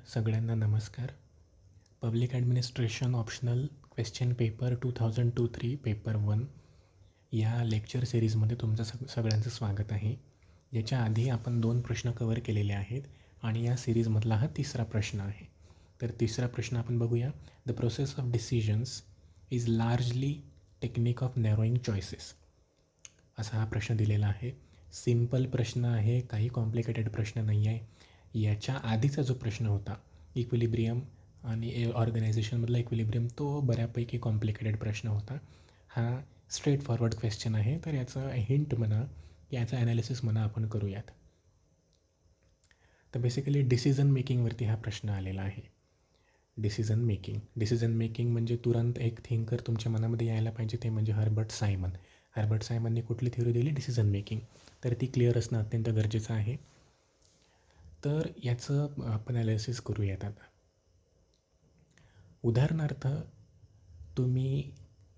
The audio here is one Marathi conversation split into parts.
सगळ्यांना नमस्कार. Public administration optional question paper 2023 paper 1 या लेक्चर सिरीजमध्ये तुमचं सगळ्यांचं स्वागत आहे. याच्या आधी आपण 2 प्रश्न कवर केलेले आहेत आणि या सिरीजमधला हा तिसरा प्रश्न आहे. तर तिसरा प्रश्न आपण बघूया. The process of decisions is largely technique of narrowing choices, असा हा प्रश्न दिलेला आहे. सिम्पल प्रश्न आहे, काही कॉम्प्लिकेटेड प्रश्न नाही आहे. याच्या आधीचा जो प्रश्न होता इक्विलिब्रियम आणि ऑर्गनायझेशनमधला इक्विलिब्रियम, तो बऱ्यापैकी कॉम्प्लिकेटेड प्रश्न होता. हा स्ट्रेट फॉरवर्ड क्वेश्चन आहे, तर याचं हिंट म्हणा, याचा ॲनालिसिस म्हणा आपण करूयात. तर बेसिकली डिसिजन मेकिंगवरती हा प्रश्न आलेला आहे. डिसिजन मेकिंग म्हणजे तुरंत एक थिंकर तुमच्या मनामध्ये यायला पाहिजे, ते म्हणजे हर्बर्ट सायमनने कुठली थिअरी दिली? Decision making. तर ती क्लिअर असणं अत्यंत गरजेचं आहे. तर याचं आपण ॲनालिसिस करूयात आता. उदाहरणार्थ, तुम्ही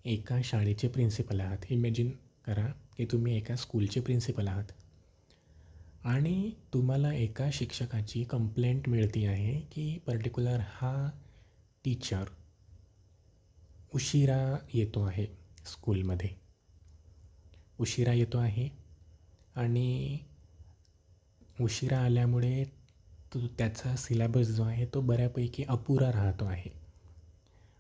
एका शाळेचे प्रिन्सिपल आहात. इमॅजिन करा की तुम्ही एका स्कूलचे प्रिन्सिपल आहात आणि तुम्हाला एका शिक्षकाची कंप्लेंट मिळती आहे की पर्टिक्युलर हा टीचर उशिरा येतो आहे स्कूलमध्ये. उशिरा येतो आहे आणि उशिरा आल्यामुळे त्याचा सिलेबस जो आहे तो बऱ्यापैकी अपुरा राहतो आहे,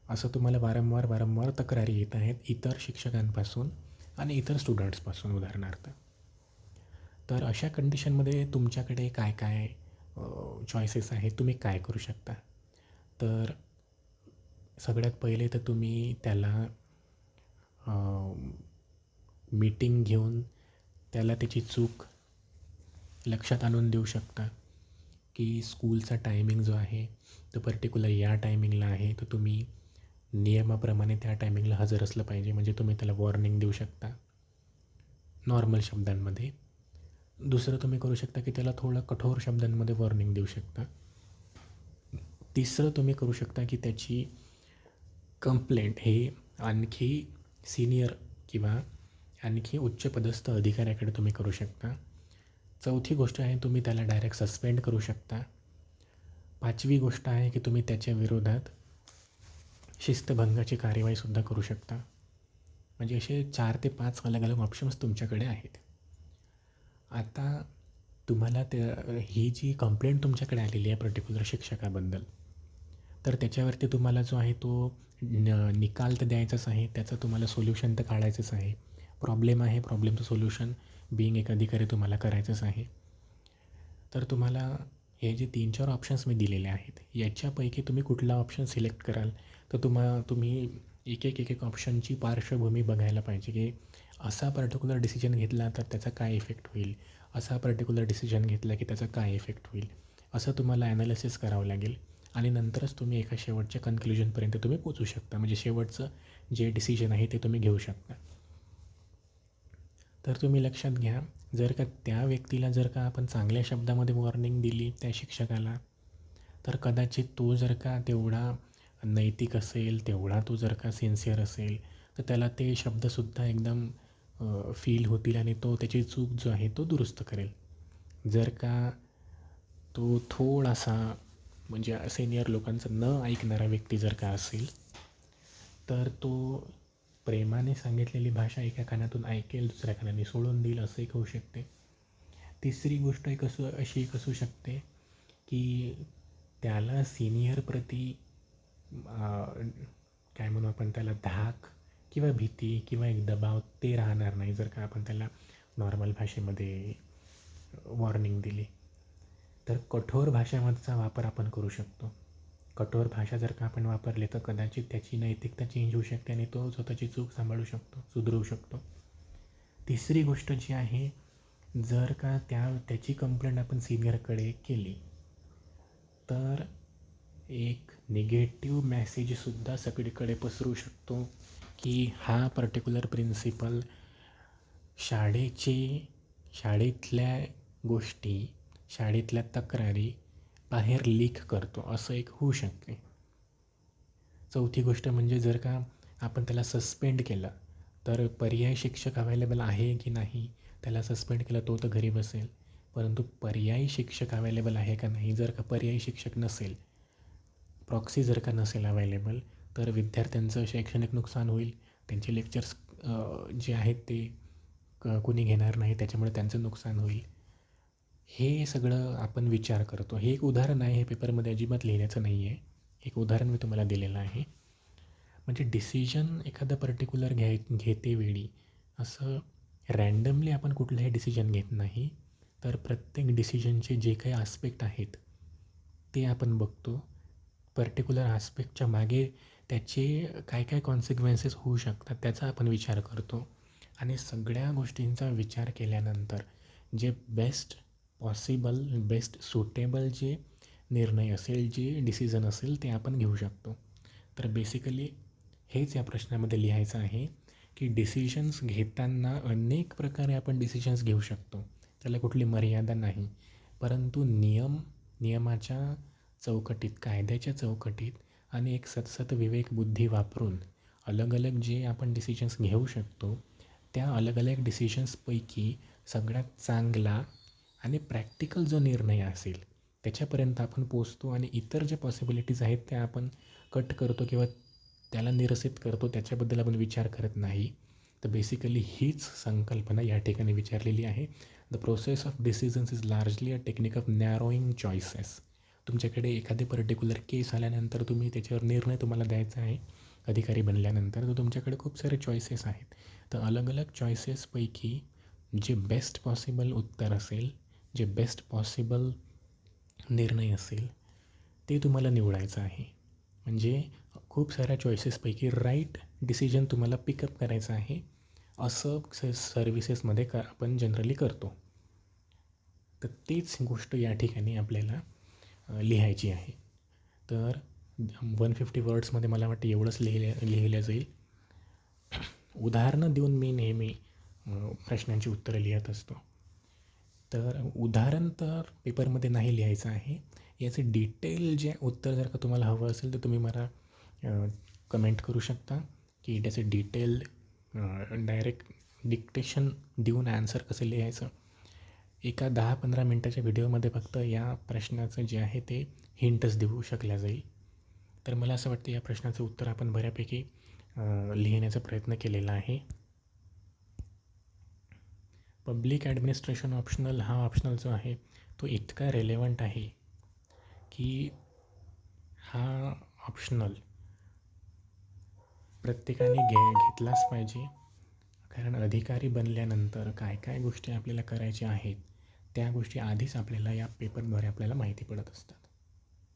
असं तुम्हाला वारंवार तक्रारी येत आहेत इतर शिक्षकांपासून आणि इतर स्टुडंट्सपासून उदाहरणार्थ. तर अशा कंडिशनमध्ये तुमच्याकडे काय काय चॉईसेस आहेत, तुम्ही काय करू शकता? तर सगळ्यात पहिले तर तुम्ही त्याला मीटिंग घेऊन त्याला त्याची चूक लक्षात आणून देऊ शकता की स्कूलचा टायमिंग जो आहे तो पर्टिक्युलर या टायमिंगला आहे, तर तुम्ही नियमाप्रमाणे त्या टायमिंगला हजर असलं पाहिजे. म्हणजे तुम्ही त्याला वॉर्निंग देऊ शकता नॉर्मल शब्दांमध्ये. दुसरं तुम्ही करू शकता की त्याला थोडं कठोर शब्दांमध्ये वॉर्निंग देऊ शकता. तिसरं तुम्ही करू शकता की त्याची कंप्लेंट हे आणखी सिनियर किंवा आणखी उच्चपदस्थ अधिकाऱ्याकडे तुम्ही करू शकता. चौथी गोष्ट आहे, तुम्ही त्याला डायरेक्ट सस्पेंड करू शकता. पाचवी गोष्ट आहे की तुम्ही त्याच्या विरोधात शिस्तभंगाची कार्यवाहीसुद्धा करू शकता. म्हणजे असे 4 ते 5 अलग ऑप्शन्स तुमच्याकडे आहेत. आता तुम्हाला ही जी कंप्लेंट तुमच्याकडे आलेली आहे पर्टिक्युलर शिक्षकाबद्दल, तर त्याच्यावरती तुम्हाला जो आहे तो निकाल तर द्यायचाच आहे, त्याचं तुम्हाला सोल्युशन तर काढायचंच आहे. प्रॉब्लेम आहे, प्रॉब्लेमचं सोल्युशन बिईंग एक अधिकारी तुम्हाला करायचंच आहे. तर तुम्हाला हे जे 3-4 ऑप्शन्स मी दिलेले आहेत, याच्यापैकी तुम्ही कुठला ऑप्शन सिलेक्ट कराल, तर तुम्ही एक ऑप्शनची पार्श्वभूमी बघायला पाहिजे की असा पर्टिक्युलर डिसिजन घेतला तर त्याचा काय इफेक्ट होईल, असा पर्टिक्युलर डिसिजन घेतला की त्याचा काय इफेक्ट होईल, असं तुम्हाला ॲनालिसिस करावं लागेल आणि नंतरच तुम्ही एका शेवटच्या कन्क्ल्युजनपर्यंत तुम्ही पोचू शकता. म्हणजे शेवटचं जे डिसिजन आहे ते तुम्ही घेऊ शकता. तर तुम्ही लक्षात घ्या, जर का त्या व्यक्तीला जर का आपण चांगल्या शब्दामध्ये वॉर्निंग दिली त्या शिक्षकाला, तर कदाचित तो जर का तेवढा नैतिक असेल, तेवढा तो जर का सिन्सिअर असेल, तर त्याला ते शब्दसुद्धा एकदम फील होतील आणि तो त्याची चूक जो आहे तो दुरुस्त करेल. जर का तो थोडासा म्हणजे सिनियर लोकांचं न ऐकणारा व्यक्ती जर का असेल, तर तो प्रेमाने सांगितलेली भाषा एका कानातून ऐकेल, दुसऱ्या कानाने सोडून देईल, असं एक होऊ शकते. तिसरी गोष्ट अशी एक असू शकते की त्याला सिनियर प्रती काय म्हणू आपण त्याला, धाक किंवा भीती किंवा एक दबाव ते राहणार नाही जर का आपण त्याला नॉर्मल भाषेमध्ये वॉर्निंग दिली. तर कठोर भाषेचा वापर आपण करू शकतो. कठोर भाषा जर का आपण वापरली तर कदाचित त्याची नैतिकता चेंज होऊ शकते आणि तो स्वतःची चूक सांभाळू शकतो, सुधरवू शकतो. तिसरी गोष्ट जी आहे, जर का त्याची कंप्लेंट आपण सिनियरकडे केली तर एक निगेटिव्ह मॅसेजसुद्धा सगळीकडे पसरू शकतो की हा पर्टिक्युलर प्रिन्सिपल शाळेतल्या गोष्टी, शाळेतल्या तक्रारी बाहेर लीक करतो, असं एक होऊ शकते. चौथी गोष्ट म्हणजे जर का आपण त्याला सस्पेंड केलं तर पर्यायी शिक्षक अवेलेबल आहे की नाही. त्याला सस्पेंड केलं तो तर घरी बसेल, परंतु पर्यायी शिक्षक अवेलेबल आहे का नाही. जर का पर्यायी शिक्षक नसेल प्रॉक्सी जर का नसेल अवेलेबल तर विद्यार्थ्यांचं शैक्षणिक नुकसान होईल. त्यांचे लेक्चर्स जे आहेत ते कोणी घेणार नाही, त्याच्यामुळे त्यांचं नुकसान होईल. हे सगळं आपण विचार करतो. हे एक उदाहरण आहे, हे पेपरमध्ये अजिबात लिहिण्याचं नाही आहे. एक उदाहरण मी तुम्हाला दिलेलं आहे. म्हणजे डिसिजन एखादा पर्टिक्युलर घेतेवेळी असं रँडमली आपण कुठलाही डिसिजन घेत नाही, तर प्रत्येक डिसिजनचे जे काही आस्पेक्ट आहेत ते आपण बघतो. पर्टिक्युलर आस्पेक्टच्या मागे त्याचे काय काय कॉन्सिक्वेन्सेस होऊ शकतात त्याचा आपण विचार करतो. आणि सगळ्या गोष्टींचा विचार केल्यानंतर जे बेस्ट पॉसिबल, बेस्ट सुटेबल जे निर्णय असेल, जे डिसिजन असेल ते आपण घेऊ शकतो. तर बेसिकली हेच या प्रश्नामध्ये लिहायचं आहे की डिसिजन्स घेताना अनेक प्रकारे आपण डिसिजन्स घेऊ शकतो. त्याला कुठली मर्यादा नाही. परंतु नियमाच्या चौकटीत, कायद्याच्या चौकटीत आणि एक सतसत विवेकबुद्धी वापरून अलग अलग जे आपण डिसिजन्स घेऊ शकतो त्या अलग अलग डिसिजन्सपैकी सगळ्यात चांगला आणि प्रॅक्टिकल जो निर्णय असेल त्याच्यापर्यंत आपण पोचतो. आणि इतर ज्या पॉसिबिलिटीज आहेत त्या आपण कट करतो किंवा त्याला निरसित करतो, त्याच्याबद्दल आपण विचार करत नाही. तर बेसिकली हीच संकल्पना या ठिकाणी विचारलेली आहे. The process of decisions is largely a technique of narrowing choices. तुमच्याकडे एखादी पर्टिक्युलर केस आल्यानंतर तुम्ही त्याच्यावर निर्णय तुम्हाला द्यायचा आहे अधिकारी बनल्यानंतर, तर तुमच्याकडे खूप सारे चॉईसेस आहेत. तर अलग अलग चॉईसेसपैकी जे बेस्ट पॉसिबल उत्तर असेल, जे बेस्ट पॉसिबल निर्णय असेल ते तुम्हाला निवडायचं आहे. म्हणजे खूप साऱ्या चॉईसेसपैकी राईट डिसिजन तुम्हाला पिकअप करायचं आहे. असं सर्व्हिसेसमध्ये आपण जनरली करतो. तर तीच गोष्ट या ठिकाणी आपल्याला लिहायची आहे. तर 150 वर्ड्समध्ये मला वाटतं एवढंच लिहिलं जाईल. उदाहरणं देऊन मी नेहमी प्रश्नांची उत्तरं लिहित असतो. तर उदाहरण तर पेपरमध्ये नाही लिहायचं आहे. याचे डिटेल जे उत्तर जर का तुम्हाला हवं असेल तर तुम्ही मला कमेंट करू शकता की त्याचे डिटेल डायरेक्ट डिक्टेशन देऊन ॲन्सर कसं लिहायचं. एका 10-15 मिनटाच्या व्हिडिओमध्ये फक्त या प्रश्नाचं जे आहे ते हिंटच देऊ शकल्या जाईल. तर मला असं वाटतं या प्रश्नाचं उत्तर आपण बऱ्यापैकी लिहिण्याचा प्रयत्न केलेला आहे. पब्लिक ॲडमिनिस्ट्रेशन ऑप्शनल हा ऑप्शनल जो आहे तो इतका रेलेवंट आहे की हा ऑप्शनल प्रत्येकाने घेतलाच पाहिजे. कारण अधिकारी बनल्यानंतर काय काय गोष्टी आपल्याला करायच्या आहेत त्या गोष्टी आधीच आपल्याला या पेपरद्वारे आपल्याला माहिती पडत असतात.